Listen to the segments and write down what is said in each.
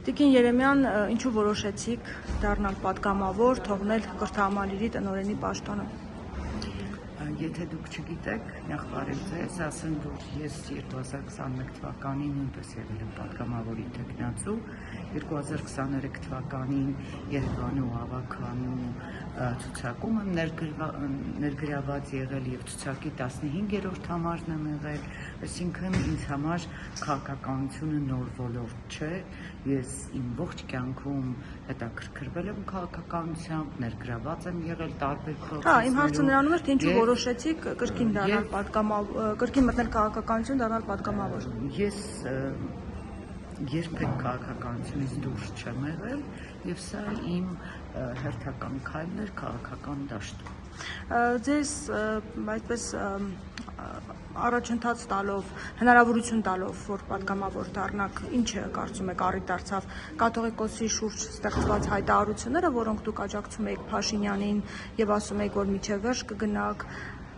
Տիկին Երեմյան, ինչու որոշեցիք դառնալ պատգամավոր, թողնել կրթահամալիրի տնօրենի պաշտոնը։ Եթե դուք չգիտեք, նախ բարև ձեզ, ասեմ, որ ես 2021 թվականին նույնպես եղել եմ պատգամավորի թեկնածու, 2023 թվականին Երևանում հավաքանու ցուցակում եմ ներգրաված եղել եւ ցուցակի 15-րդ համարն եմ եղել, այսինքն ինձ համար քաղաքականությունը նոր ոլորտ չէ, ես իմ ողջ կյանքում հետաքրքրվել եմ քաղաքականությամբ, ներգրաված եմ եղել տարբեր process-ներում։ Իմ հարցը նրանում էր, թե ինչու որոշեցիք կրկին դառնալ պատգամավոր, կրկին մտնել քաղաքականություն, դառնալ պատգամավոր։ Ես երբեք քաղաքականությունից դուրս չեմ եղել եւ սա իմ հերթական քայլն էր քաղաքական դաշտում։ Ձեզ այդպես առաջընթաց տալով, հնարավորություն տալով, որ պատգամավոր դառնաք, ինչը կարծում եք առիթ դարձավ կաթողիկոսի շուրջ ստեղծված հայտարարությունները, որոնք դուք աջակցում եք Փաշինյանին եւ ասում եք, որ միջև վերջ կգնաք,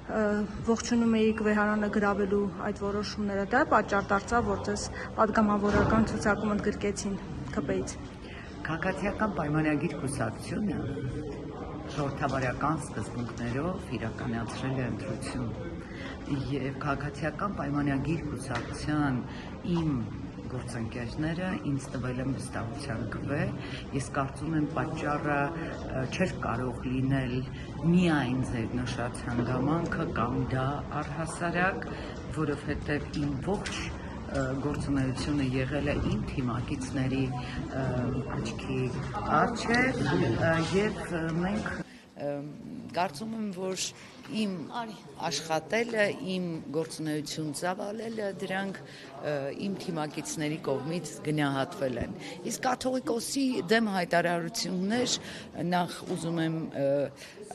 ողջունում էիք Վեհարանը գրավելու այդ որոշումները, դա պատճառ դարձավ, որ ձեզ պատգամավորական ցուցակում ընդգրկեցին ԿՊ-ից։ Քաղաքացիական պայմանագիր կուսակցությունը ժողովրդավարական սկզբունքներով իրականացրել է ընտրություն եւ քաղաքացիական պայմանագիր կուսակցության իմ գործընկերները ինձ տվել են վստահության կվե, ես կարծում եմ պատճառը չէր կարող լինել միայն ձեր նշած հանգամանքը կամ դա առհասարակ, որովհետև իմ ողջ գործունեությունը եղել է իմ թիմակիցների աչքի առջև եւ մենք կարծում եմ, որ իմ աշխատելը, իմ գործունեություն ծավալելը դրանք իմ թիմակիցների կողմից գնահատվել են։ Իսկ կաթողիկոսի դեմ հայտարարություններ նախ ուզում եմ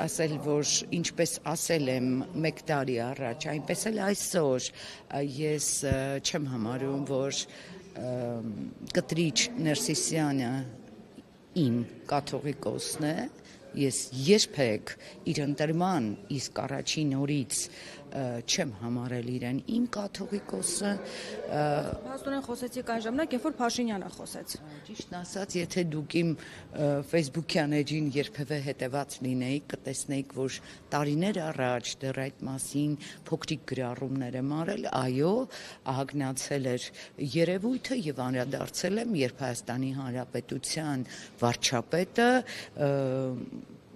ասել, որ ինչպես ասել եմ 1 տարի առաջ, այնպես էլ այսօր ես չեմ համարում, որ կտրիչ Ներսիսյանը իմ կաթողիկոսն է, ես երբեք իր ընտրման իսկ առաջին օրից չեմ համարել իրեն իմ կաթողիկոսը։ Փաստորեն խոսեցիք այն ժամանակ, երբ որ Փաշինյանը խոսեց։ Ճիշտն ասած, եթե դուք իմ Facebook-յան էջին երբևէ հետևած լինեիք, կտեսնեիք, որ տարիներ առաջ դեռ այդ մասին փոքրիկ գրառումներ եմ արել, այո, ահագնացել էր երևույթը եւ անդրադարձել եմ, երբ Հայաստանի Հանրապետության վարչապետը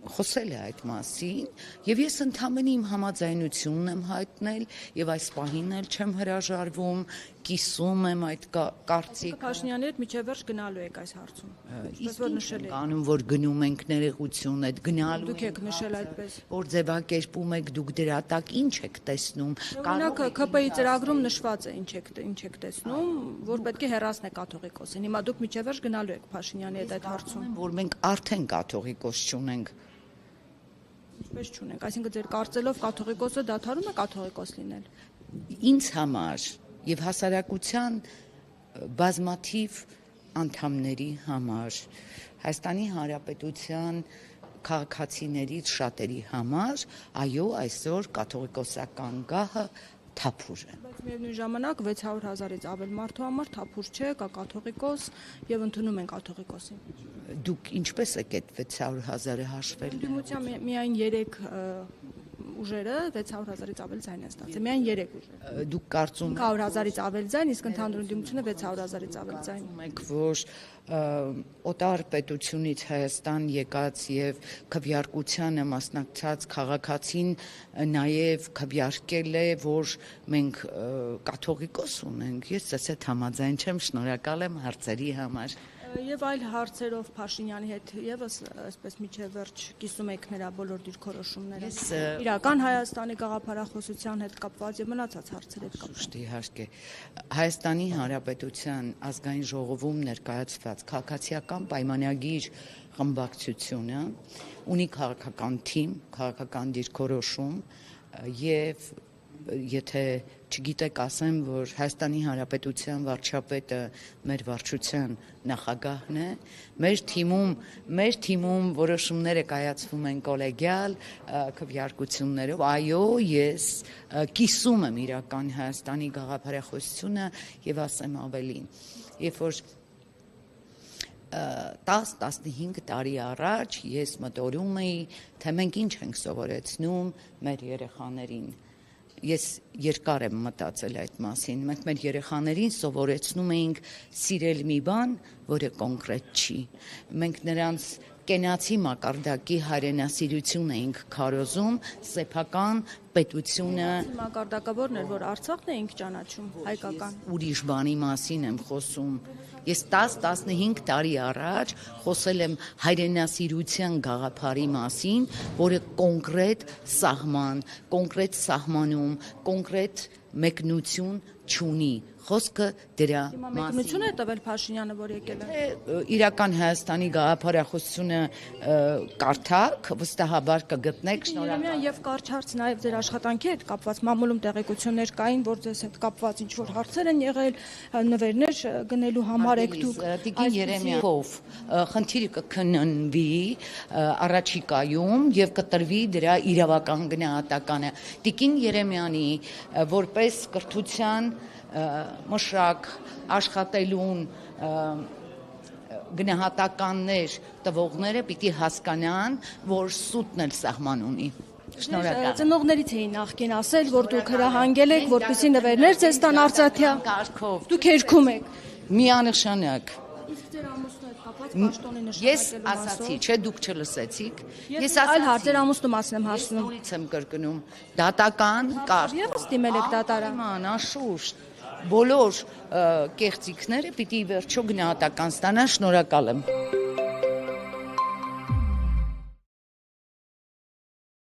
խոսել է այդ մասին եւ ես ընդհանրապես իմ համաձայնությունն եմ հայտնել եւ այս պահին էլ չեմ հրաժարվում, կիսում եմ այդ կարծիքը։ Փաշինյանի հետ միջև վերջ գնալու եք այս հարցում։ Ինչպես որ նշել եք։ Անում որ գնում ենք ներողություն այդ գնալու։ Դուք եք նշել այդպես։ Որ ձևակերպում եք դուք դրա տակ ինչ եք տեսնում։ Օրինակ ԿՊ-ի ծրագրում նշված է ինչ եք տեսնում, որ պետք է հեռացնեք կաթողիկոսին։ Հիմա դուք միջև վերջ գնալու եք Փաշինյանի հետ այդ հարցում։ Որ մենք արդեն կաթողիկոս չունենք։ Ինչպես չունենք, այսինքն ձեր կարծելով կաթողիկոսը դադարում է կաթողիկոս լինել։ Ինձ համար եւ հասարակության բազմաթիվ անդամների համար, Հայաստանի Հանրապետության քաղաքացիներից շատերի համար, այո, այսօր կաթողիկոսական գահը թափուր է։ Բայց միևնույն ժամանակ 600,000-ից ավել մարդու համար թափուր չէ, կա կաթողիկոս եւ ընդունում են կաթողիկոսին։ Դուք ինչպես եք այդ 600,000-ը հաշվել։ Ընդդիմության միայն 3 ուժերը 600,000-ից ավել ձայն են ստացել։ Միայն 3 ուժեր։ Դուք կարծում 500,000-ից ավել ձայն, իսկ ընդհանուր ընդդիմությունը 600,000-ից ավել ձայն։ Եք որ օտար պետությունից Հայաստան եկած եւ քվեարկությանը մասնակցած քաղաքացին նաեւ քվեարկել է, որ մենք կաթողիկոս ունենք։ Ես ես այդ համաձայն չեմ, շնորհակալ եմ հարցերի համար։ Եվ այլ հարցերով Փաշինյանի հետ եւս այսպես միջև վերջ կիսում եք նրա բոլոր դիրքորոշումները։ Իրական Հայաստանի գաղափարախոսության հետ կապված եւ մնացած հարցեր հետ կապված։ Շուտի իհարկե Հայաստանի Հանրապետության ազգային ժողովում ներկայացված քաղաքացիական պայմանագիր խմբակցությունը ունի քաղաքական թիմ, քաղաքական դիրքորոշում եւ եթե չգիտեք ասեմ, որ Հայաստանի Հանրապետության վարչապետը մեր վարչության նախագահն է, մեր թիմում որոշումները կայացվում են կոլեգիալ քվեարկություններով, այո, ես կիսում եմ իրական Հայաստանի գաղափարախոսությունը եւ ասեմ ավելին, երբ որ 10-15 տարի առաջ ես մտորում էի, թե մենք ինչ ենք սովորեցնում մեր երեխաներին։ Ես երկար եմ մտածել այդ մասին։ Մենք մեր երեխաներին սովորեցնում էինք սիրել մի բան, որը կոնկրետ չի։ Մենք նրանց կենացի մակարդակի հայրենասիրություն էինք քարոզում, սեփական պետությունը Մակարդակը որն էր, որ Արցախն էինք ճանաչում, հայկական։ ուրիշ բանի մասին եմ խոսում։ Ես 10-15 տարի առաջ խոսել եմ հայրենասիրության գաղափարի մասին, որը կոնկրետ սահման, կոնկրետ սահմանում, կոնկրետ մեկնություն չունի։ Խոսքը դրա մասին։ Մեկնություն է տվել Փաշինյանը, որ եկել է։ Իրական Հայաստանի գաղափարախոսությունը կարդաք, վստահաբար կգտնեք, շնորհակալ։ Եվ կարճ հարց նաև ձեր աշխատանքի հետ կապված մամուլում տեղեկություններ կային, որ ձեզ հետ կապված ինչ որ հարցեր են եղել, նվերներ գնելու համար եք դուք։ Տիկին Երեմյանով խնդիրը կքննվի առաջիկայում եւ կտրվի դրա իրավական գնահատականը։ Տիկին Երեմյանի որպես կրթության մշակ աշխատելուն գնահատականներ տվողները պիտի հասկանան, որ սուտն էլ սահման ունի։ Շնորհակալ։ Ծնողներից էին նախկին ասել, որ դուք հրահանգել եք, որպեսզի նվերներ ձեզ տան արծաթյա։ Կարգով Դուք երգում եք։ միանշանակ։ Իսկ ձեր ամուսնու հետ կապված պաշտոնի նշանակելու Ես ասացի, չէ, դուք չլսեցիք։ Ես այլ հարց ձեր ամուսնու մասին եմ հասնում։ Նորից եմ կրկնում։ Դատական կարգ։ Եվս դիմել եք դատարան։ Ման, անշուշտ։ Բոլոր կեղծիքները պիտի վերջո գնահատական ստանան, շնորհակալ եմ։